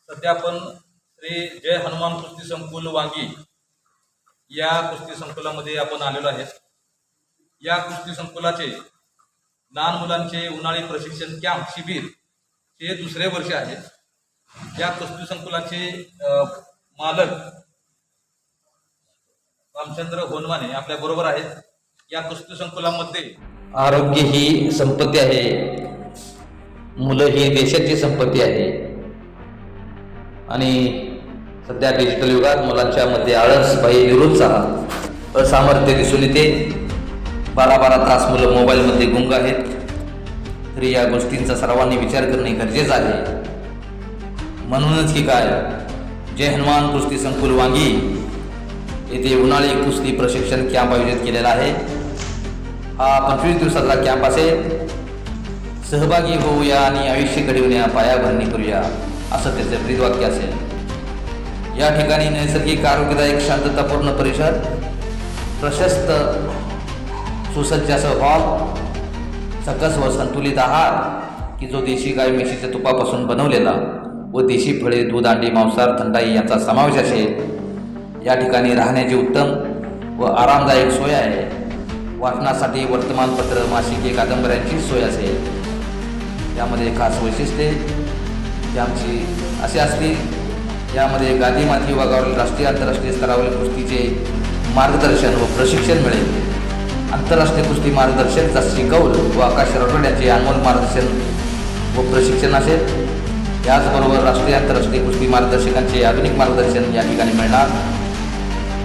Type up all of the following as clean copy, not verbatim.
सध्या आपण श्री जय हनुमान कुस्ती संकुल वांगी या कुस्ती संकुलामध्ये आपण आलेलो आहे। या कुस्ती संकुलाचे लहान मुलांचे उन्हाळी प्रशिक्षण कॅम्प शिबिर हे दुसरे वर्ष आहे। या कुस्ती संकुलाचे मालक रामचंद्र होनवाने आपल्या बरोबर आहेत। या कुस्ती संकुलामध्ये आरोग्य ही संपत्ती आहे, मुलं ही देशाची संपत्ती आहे आणि सध्या डिजिटल युगात मुलांच्या मध्ये आळस, भय, निरुत्साह, असामर्थ्य दिसून येते। 12-12 तास मुलं मोबाईलमध्ये गुंग आहेत। तरी या गोष्टींचा सर्वांनी विचार करणे गरजेचं आहे। म्हणूनच की काय, जय हनुमान कुस्ती संकुल वांगी येथे उन्हाळी कुस्ती प्रशिक्षण कॅम्प आयोजित केलेला आहे। हा 25 दिवसाचा कॅम्प असेल। सहभागी होऊया आणि आयुष्य घडवूया, पायाभरणी करूया, असं त्याचे ब्रीदवाक्य असेल। या ठिकाणी नैसर्गिक आरोग्यदायक शांततापूर्ण परिसर, प्रशस्त सुसज्ज असं हॉल, सकस व संतुलित आहार की जो देशी गाय म्हशीच्या तुपापासून बनवलेला व देशी फळे, दूध, अंडी, मांसाहार, थंडाई यांचा समावेश असेल। या ठिकाणी राहण्याची उत्तम व आरामदायक सोय आहे। वाचनासाठी वर्तमानपत्र, मासिके, कादंबऱ्यांची सोय असेल। यामध्ये खास वैशिष्ट्ये आमची असे असतील, यामध्ये गादी माती विभागावरील राष्ट्रीय आंतरराष्ट्रीय स्तरावरील कुस्तीचे मार्गदर्शन व प्रशिक्षण मिळेल। आंतरराष्ट्रीय कुस्ती मार्गदर्शक जशी कौल व आकाश रटोड्याचे अनमोल मार्गदर्शन व प्रशिक्षण असेल। याचबरोबर राष्ट्रीय आंतरराष्ट्रीय कुस्ती मार्गदर्शकांचे आधुनिक मार्गदर्शन या ठिकाणी मिळणार।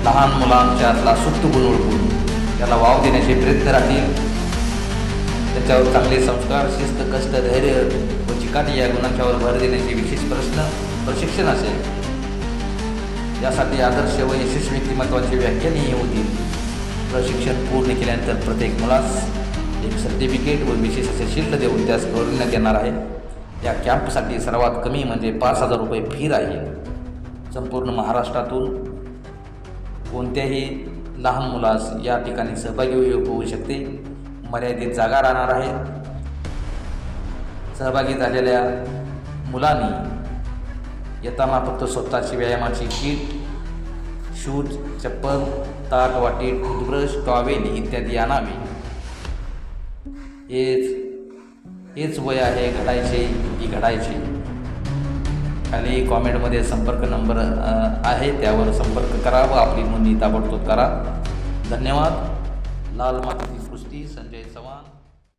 लहान मुलांच्यातला सुप्त गुण ओळखून त्याला वाव देण्याचे प्रयत्न राहतील। त्याच्यावर चांगले संस्कार, शिस्त, कष्ट, धैर्य व चिकाटी या गुणांच्यावर भर देण्याचे विशेष प्रशिक्षण असेल। यासाठी आदर्श व यशस्वी व्यक्तिमत्वाची व्याख्यानेही होतील। प्रशिक्षण पूर्ण केल्यानंतर प्रत्येक मुलास एक सर्टिफिकेट व विशेष असे शील्ड देऊन त्यास गौरविण्यात येणार आहे। या कॅम्पसाठी सर्वात कमी म्हणजे 5,000 रुपये फी राहील। संपूर्ण महाराष्ट्रातून कोणत्याही लहान मुलास या ठिकाणी सहभागी होऊ शकते। मर्यादित जागा राहणार आहे। सहभागी झालेल्या मुलांनी येताना फक्त स्वतःची व्यायामाची किट, शूज, चप्पल, ताट, वाटी, टूथब्रश, टॉवेल इत्यादी आणावे। हेच वय आहे घडायचे की घडायचे। खाली कॉमेंटमध्ये संपर्क नंबर आहे, त्यावर संपर्क करा व आपली नोंदणी ताबडतोब करा। धन्यवाद। लाल माती